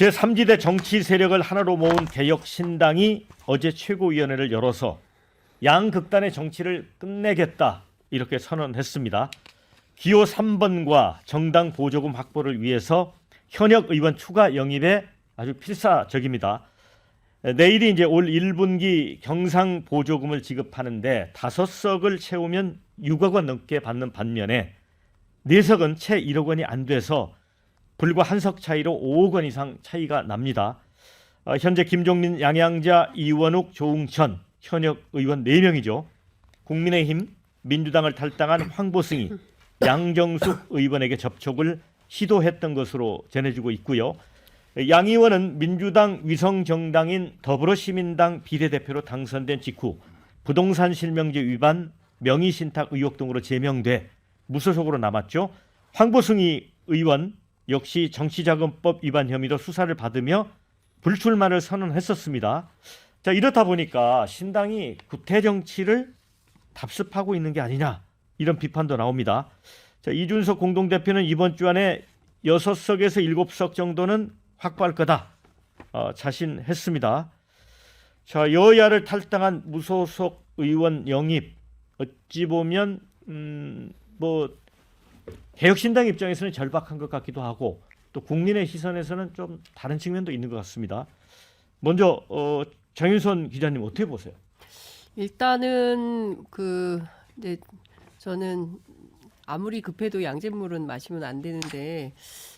제3지대 정치 세력을 하나로 모은 개혁신당이 어제 최고위원회를 열어서 양극단의 정치를 끝내겠다 이렇게 선언했습니다. 기호 3번과 정당 보조금 확보를 위해서 현역 의원 추가 영입에 아주 필사적입니다. 내일이 이제 올 1분기 경상 보조금을 지급하는데 5석을 채우면 6억 원 넘게 받는 반면에 4석은 채 1억 원이 안 돼서 불과 한 석 차이로 5억 원 이상 차이가 납니다. 현재 김종민, 양양자, 이원욱, 조웅천 현역 의원 4명이죠. 국민의힘, 민주당을 탈당한 황보승이 양정숙 의원에게 접촉을 시도했던 것으로 전해지고 있고요. 양 의원은 민주당 위성정당인 더불어시민당 비례대표로 당선된 직후 부동산 실명제 위반, 명의신탁 의혹 등으로 제명돼 무소속으로 남았죠. 황보승이 의원 역시 정치자금법 위반 혐의로 수사를 받으며 불출마를 선언했었습니다. 자, 이렇다 보니까 신당이 구태 정치를 답습하고 있는 게 아니냐 이런 비판도 나옵니다. 자, 이준석 공동대표는 이번 주 안에 6석에서 7석 정도는 확보할 거다 자신했습니다. 자, 여야를 탈당한 무소속 의원 영입 어찌 보면 뭐 개혁신당 입장에서는 절박한 것 같기도 하고 또 국민의 시선에서는 좀 다른 측면도 있는 것 같습니다. 먼저 장윤선 기자님 어떻게 보세요? 일단은 이제 저는 아무리 급해도 양잿물은 마시면 안 되는데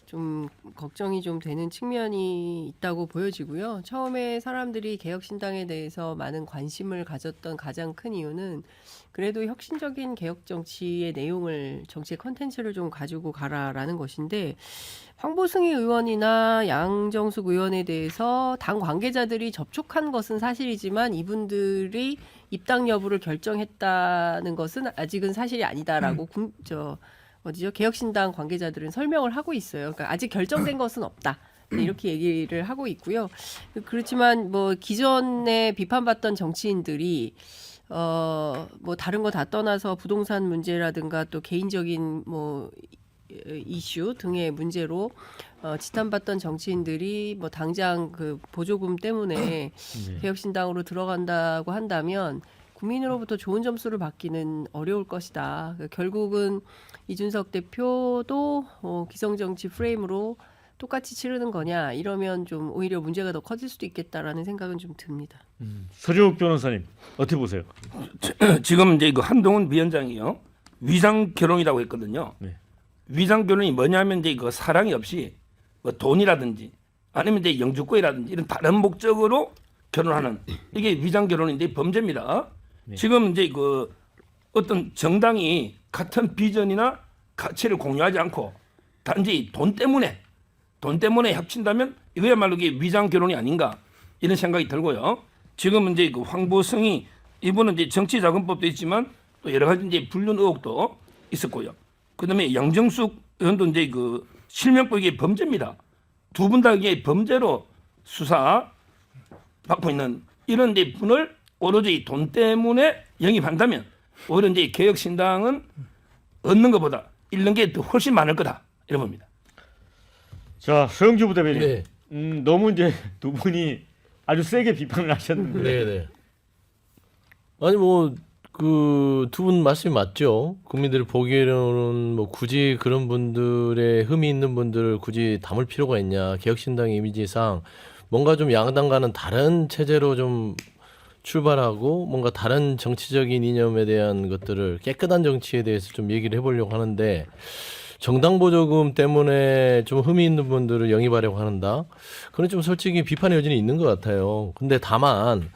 좀 걱정이 좀 되는 측면이 있다고 보여지고요. 처음에 사람들이 개혁신당에 대해서 많은 관심을 가졌던 가장 큰 이유는 그래도 혁신적인 개혁 정치의 내용을 정치의 컨텐츠를 좀 가지고 가라라는 것인데 황보승희 의원이나 양정숙 의원에 대해서 당 관계자들이 접촉한 것은 사실이지만 이분들이 입당 여부를 결정했다는 것은 아직은 사실이 아니다라고 개혁신당 관계자들은 설명을 하고 있어요. 그러니까 아직 결정된 것은 없다. 이렇게 얘기를 하고 있고요. 그렇지만 뭐 기존에 비판받던 정치인들이 뭐 다른 거 다 떠나서 부동산 문제라든가 또 개인적인 뭐 이슈 등의 문제로 지탄받던 정치인들이 뭐 당장 그 보조금 때문에 개혁신당으로 들어간다고 한다면 국민으로부터 좋은 점수를 받기는 어려울 것이다. 결국은 이준석 대표도 기성정치 프레임으로 똑같이 치르는 거냐 이러면 좀 오히려 문제가 더 커질 수도 있겠다라는 생각은 좀 듭니다. 서정욱 변호사님 어떻게 보세요? 지금 이제 그 한동훈 위원장이요 위장 결혼이라고 했거든요. 네. 위장 결혼이 뭐냐면 이제 그 사랑이 없이 뭐 돈이라든지 아니면 이제 영주권이라든지 이런 다른 목적으로 결혼하는 이게 위장 결혼인데 범죄입니다. 네. 지금 이제 그 어떤 정당이 같은 비전이나 가치를 공유하지 않고 단지 돈 때문에 합친다면 이거야말로 이게 위장 결혼이 아닌가 이런 생각이 들고요. 지금 이제 그 황보승이 이분은 이제 정치자금법도 있지만 또 여러 가지 이제 불륜 의혹도 있었고요. 그다음에 양정숙 의원도 이제 그 실명법 이게 범죄입니다. 두 분 다 이게 범죄로 수사 받고 있는 이런 이제 분을 오로지 돈 때문에 영입한다면 오히려 이제 개혁신당은 얻는 것보다 잃는 게 더 훨씬 많을 거다 이런 겁니다. 자, 서영주 부대변인. 네. 너무 이제 두 분이 아주 세게 비판을 하셨는데. 네네. 아니 뭐 그 두 분 말씀이 맞죠. 국민들이 보기에는 뭐 굳이 그런 분들의 흠이 있는 분들을 굳이 담을 필요가 있냐. 개혁신당 이미지상 뭔가 좀 양당과는 다른 체제로 좀 출발하고 뭔가 다른 정치적인 이념에 대한 것들을 깨끗한 정치에 대해서 좀 얘기를 해보려고 하는데 정당 보조금 때문에 좀 흠이 있는 분들을 영입하려고 한다. 그건 좀 솔직히 비판의 여지는 있는 것 같아요. 근데 다만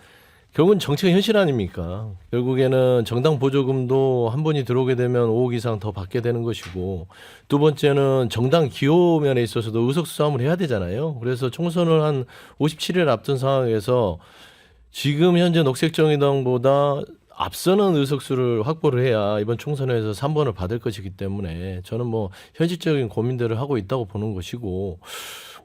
결국은 정치가 현실 아닙니까? 결국에는 정당 보조금도 한 분이 들어오게 되면 5억 이상 더 받게 되는 것이고 두 번째는 정당 기호 면에 있어서도 의석수 싸움을 해야 되잖아요. 그래서 총선을 한 57일 앞둔 상황에서 지금 현재 녹색정의당보다 앞서는 의석수를 확보를 해야 이번 총선에서 3번을 받을 것이기 때문에 저는 뭐 현실적인 고민들을 하고 있다고 보는 것이고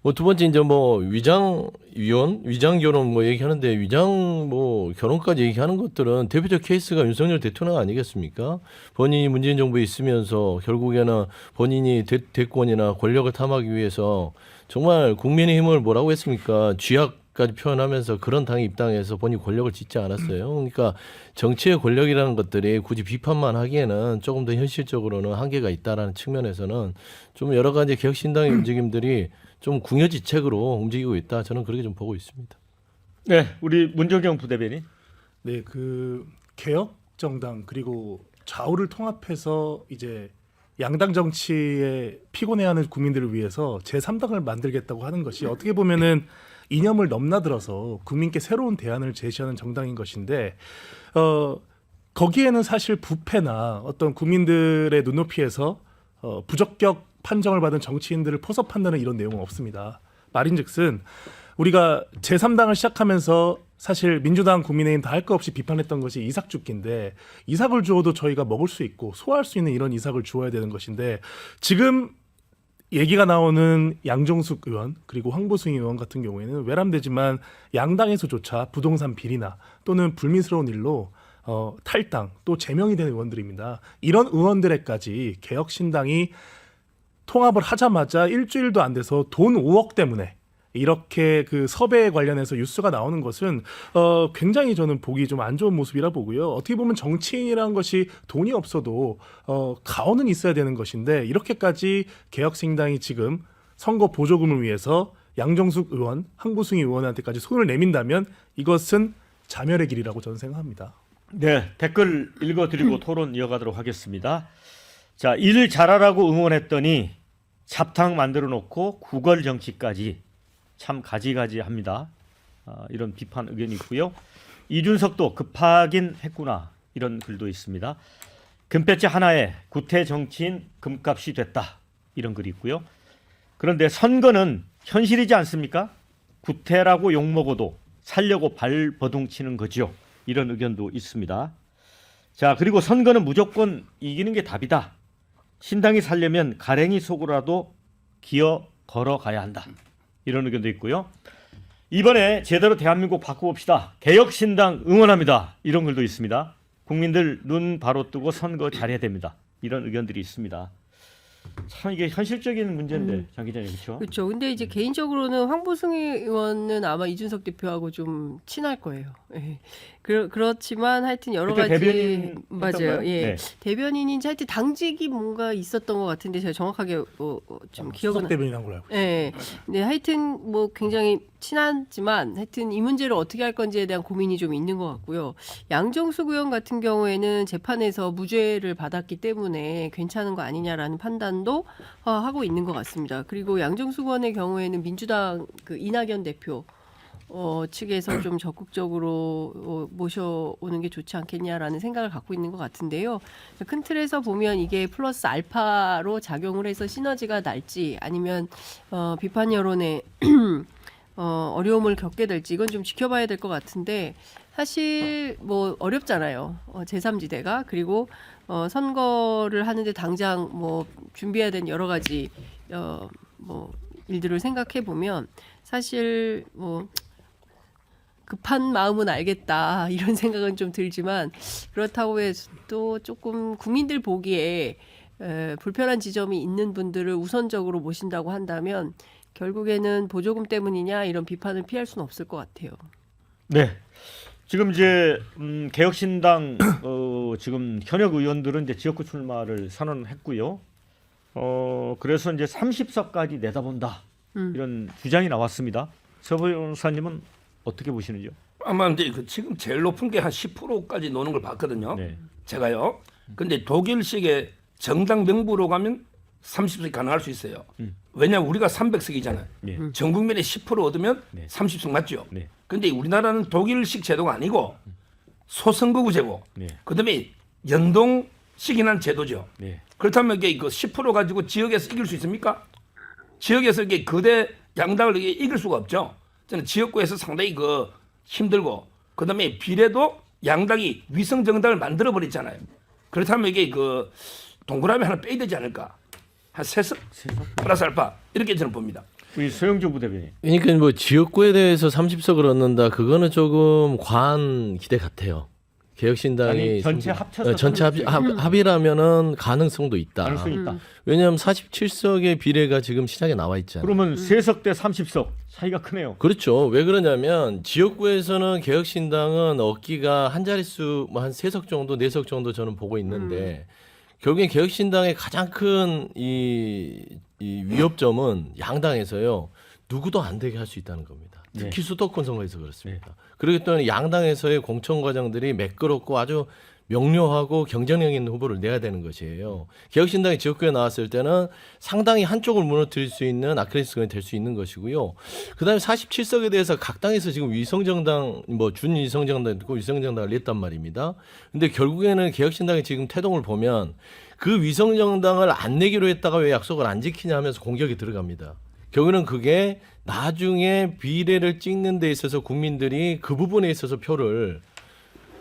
뭐 두 번째 이제 뭐 위장 결혼 뭐 얘기하는데 위장 뭐 결혼까지 얘기하는 것들은 대표적 케이스가 윤석열 대통령 아니겠습니까? 본인이 문재인 정부에 있으면서 결국에는 본인이 대권이나 권력을 탐하기 위해서 정말 국민의힘을 뭐라고 했습니까? 쥐약까지 표현하면서 그런 당의 입당해서 본인이 권력을 짓지 않았어요. 그러니까 정치의 권력이라는 것들이 굳이 비판만 하기에는 조금 더 현실적으로는 한계가 있다라는 측면에서는 좀 여러 가지 개혁신당의 움직임들이 좀 궁여지책으로 움직이고 있다. 저는 그렇게 좀 보고 있습니다. 네, 우리 문정경 부대변인. 네, 그 개혁 정당 그리고 좌우를 통합해서 이제 양당 정치에 피곤해하는 국민들을 위해서 제3당을 만들겠다고 하는 것이 어떻게 보면은 이념을 넘나들어서 국민께 새로운 대안을 제시하는 정당인 것인데 거기에는 사실 부패나 어떤 국민들의 눈높이에서 부적격 판정을 받은 정치인들을 포섭한다는 이런 내용은 없습니다. 말인즉슨 우리가 제3당을 시작하면서 사실 민주당, 국민의힘 다 할 거 없이 비판했던 것이 이삭 죽기인데 이삭을 주어도 저희가 먹을 수 있고 소화할 수 있는 이런 이삭을 주어야 되는 것인데 지금 얘기가 나오는 양정숙 의원 그리고 황보승 의원 같은 경우에는 외람되지만 양당에서조차 부동산 비리나 또는 불미스러운 일로 탈당 또 제명이 된 의원들입니다. 이런 의원들에까지 개혁신당이 통합을 하자마자 일주일도 안 돼서 돈 5억 때문에 이렇게 그 섭외에 관련해서 뉴스가 나오는 것은 굉장히 저는 보기 좀 안 좋은 모습이라 보고요. 어떻게 보면 정치인이라는 것이 돈이 없어도 가오는 있어야 되는 것인데 이렇게까지 개혁신당이 지금 선거 보조금을 위해서 양정숙 의원, 황보승 의원한테까지 손을 내민다면 이것은 자멸의 길이라고 저는 생각합니다. 네, 댓글 읽어드리고 토론 이어가도록 하겠습니다. 자, 일 잘하라고 응원했더니 잡탕 만들어 놓고 구걸 정치까지 참 가지가지합니다. 이런 비판 의견이 있고요. 이준석도 급하긴 했구나 이런 글도 있습니다. 금배지 하나에 구태 정치인 금값이 됐다 이런 글이 있고요. 그런데 선거는 현실이지 않습니까? 구태라고 욕먹어도 살려고 발버둥치는 거죠. 이런 의견도 있습니다. 자, 그리고 선거는 무조건 이기는 게 답이다. 신당이 살려면 가랭이 속으로라도 기어 걸어가야 한다. 이런 의견도 있고요. 이번에 제대로 대한민국 바꿔봅시다. 개혁신당 응원합니다. 이런 글도 있습니다. 국민들 눈 바로 뜨고 선거 잘해야 됩니다. 이런 의견들이 있습니다. 참 이게 현실적인 문제인데 장 기자님 그렇죠? 그렇죠. 근데 이제 개인적으로는 황보승 의원은 아마 이준석 대표하고 좀 친할 거예요. 예. 그렇지만 하여튼 여러 그때 가지 대변인 맞아요. 했던가요? 예. 네. 대변인인지 하여튼 당직이 뭔가 있었던 것 같은데 제가 정확하게 좀 기억은 수석 대변인 한 걸로 알고. 예. 네, 하여튼 뭐 굉장히 친하지만 하여튼 이 문제를 어떻게 할 건지에 대한 고민이 좀 있는 것 같고요. 양정숙 의원 같은 경우에는 재판에서 무죄를 받았기 때문에 괜찮은 거 아니냐라는 판단도 하고 있는 것 같습니다. 그리고 양정숙 의원의 경우에는 민주당 그 이낙연 대표 측에서 좀 적극적으로 모셔오는 게 좋지 않겠냐라는 생각을 갖고 있는 것 같은데요. 큰 틀에서 보면 이게 플러스 알파로 작용을 해서 시너지가 날지 아니면 비판 여론에 어려움을 겪게 될지 이건 좀 지켜봐야 될 것 같은데 사실 뭐 어렵잖아요. 제3지대가 그리고 선거를 하는데 당장 뭐 준비해야 되는 여러 가지 뭐 일들을 생각해 보면 사실 뭐 급한 마음은 알겠다 이런 생각은 좀 들지만 그렇다고 해도 조금 국민들 보기에 불편한 지점이 있는 분들을 우선적으로 모신다고 한다면 결국에는 보조금 때문이냐 이런 비판을 피할 수는 없을 것 같아요. 네. 지금 이제 개혁신당 지금 현역 의원들은 이제 지역구 출마를 선언했고요. 그래서 이제 30석까지 내다본다 이런 주장이 나왔습니다. 서 변호사님은 어떻게 보시는지요? 아마 이제 지금 제일 높은 게 한 10%까지 노는 걸 봤거든요. 네. 제가요. 근데 독일식의 정당 명부로 가면 30석이 가능할 수 있어요. 왜냐하면 우리가 300석이잖아요. 네. 전 국민의 10% 얻으면 네. 30석 맞죠? 네. 근데 우리나라는 독일식 제도가 아니고 소선거구 제고, 네. 그다음에 연동식이라는 제도죠. 네. 그렇다면 이게 그 10% 가지고 지역에서 이길 수 있습니까? 지역에서 이게 거대 양당을 이길 수가 없죠. 저는 지역구에서 상당히 힘들고, 그다음에 비례도 양당이 위성 정당을 만들어 버렸잖아요. 그렇다면 이게 동그라미 하나 빼야 되지 않을까? 한 3석 플러스 알파 이렇게 저는 봅니다. 우리 소영주 부대변인. 그러니까 뭐 지역구에 대해서 30석을 얻는다. 그거는 조금 과한 기대 같아요. 개혁신당이 아니, 전체 합쳐서 전체 합의라면은 가능성도 있다. 가능성이 있다. 왜냐하면 47석의 비례가 지금 시장에 나와 있잖아요. 그러면 3석 대 30석 차이가 크네요. 그렇죠. 왜 그러냐면 지역구에서는 개혁신당은 얻기가 한 자릿수 뭐 한 3석 정도, 4석 정도 저는 보고 있는데 결국엔 개혁신당의 가장 큰 이 위협점은 양당에서요. 누구도 안 되게 할 수 있다는 겁니다. 특히 수도권 선거에서 그렇습니다. 그렇기 때문에 양당에서의 공천 과정들이 매끄럽고 아주 명료하고 경쟁력 있는 후보를 내야 되는 것이에요. 개혁신당이 지역구에 나왔을 때는 상당히 한쪽을 무너뜨릴 수 있는 아킬레스건이 될 수 있는 것이고요. 그다음에 47석에 대해서 각 당에서 지금 위성정당, 뭐 준위성정당 있고 위성정당을 냈단 말입니다. 근데 결국에는 개혁신당의 지금 태동을 보면 그 위성정당을 안 내기로 했다가 왜 약속을 안 지키냐 하면서 공격이 들어갑니다. 결국에는 그게 나중에 비례를 찍는 데 있어서 국민들이 그 부분에 있어서 표를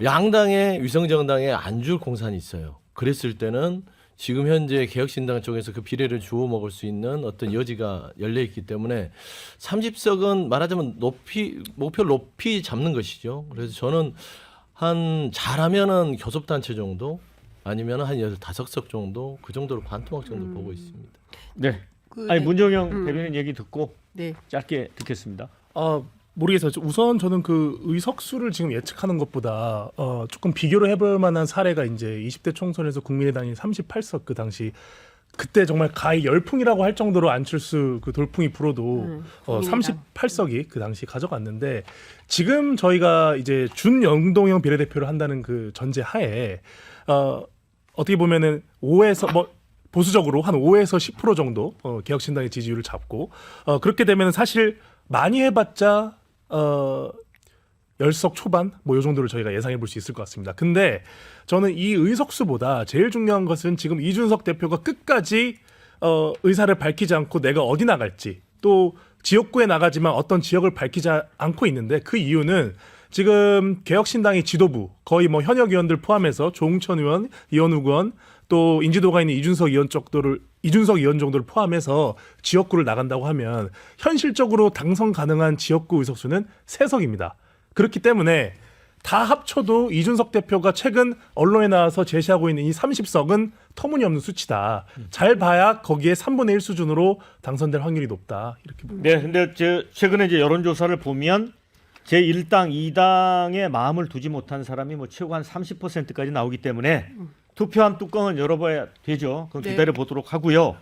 양당의 위성정당에 안 줄 공산이 있어요. 그랬을 때는 지금 현재 개혁신당 쪽에서 그 비례를 주워 먹을 수 있는 어떤 여지가 열려 있기 때문에 30석은 말하자면 목표를 높이 잡는 것이죠. 그래서 저는 잘하면은 교섭단체 정도 아니면 한 15석 정도 그 정도로 반토막 정도 보고 있습니다. 네. 그, 아니 네. 문정영 대변인 얘기 듣고 네. 짧게 듣겠습니다. 모르겠어요. 우선 저는 그 의석수를 지금 예측하는 것보다 조금 비교를 해볼 만한 사례가 이제 20대 총선에서 국민의당이 38석 그 당시 그때 정말 가히 열풍이라고 할 정도로 안철수 그 돌풍이 불어도 국민의당. 38석이 그 당시 가져갔는데 지금 저희가 이제 준연동형 비례대표를 한다는 그 전제 하에 어떻게 보면은 5에서 뭐 보수적으로 한 5에서 10% 정도 개혁신당의 지지율을 잡고 그렇게 되면 사실 많이 해봤자 10석 초반 뭐 이 정도를 저희가 예상해 볼 수 있을 것 같습니다. 근데 저는 이 의석수보다 제일 중요한 것은 지금 이준석 대표가 끝까지 의사를 밝히지 않고 내가 어디 나갈지 또 지역구에 나가지만 어떤 지역을 밝히지 않고 있는데 그 이유는 지금 개혁신당의 지도부 거의 뭐 현역 의원들 포함해서 조응천 의원, 이현욱 의원 또 인지도가 있는 이준석 의원 정도를 포함해서 지역구를 나간다고 하면 현실적으로 당선 가능한 지역구 의석수는 3석입니다. 그렇기 때문에 다 합쳐도 이준석 대표가 최근 언론에 나와서 제시하고 있는 이 30석은 터무니없는 수치다. 잘 봐야 거기에 3분의 1 수준으로 당선될 확률이 높다. 이렇게 봅니다. 네, 근데 최근에 이제 여론조사를 보면 제1당, 2당에 마음을 두지 못한 사람이 뭐 최고 한 30%까지 나오기 때문에 투표함 뚜껑은 열어봐야 되죠. 그럼 네. 기다려 보도록 하고요.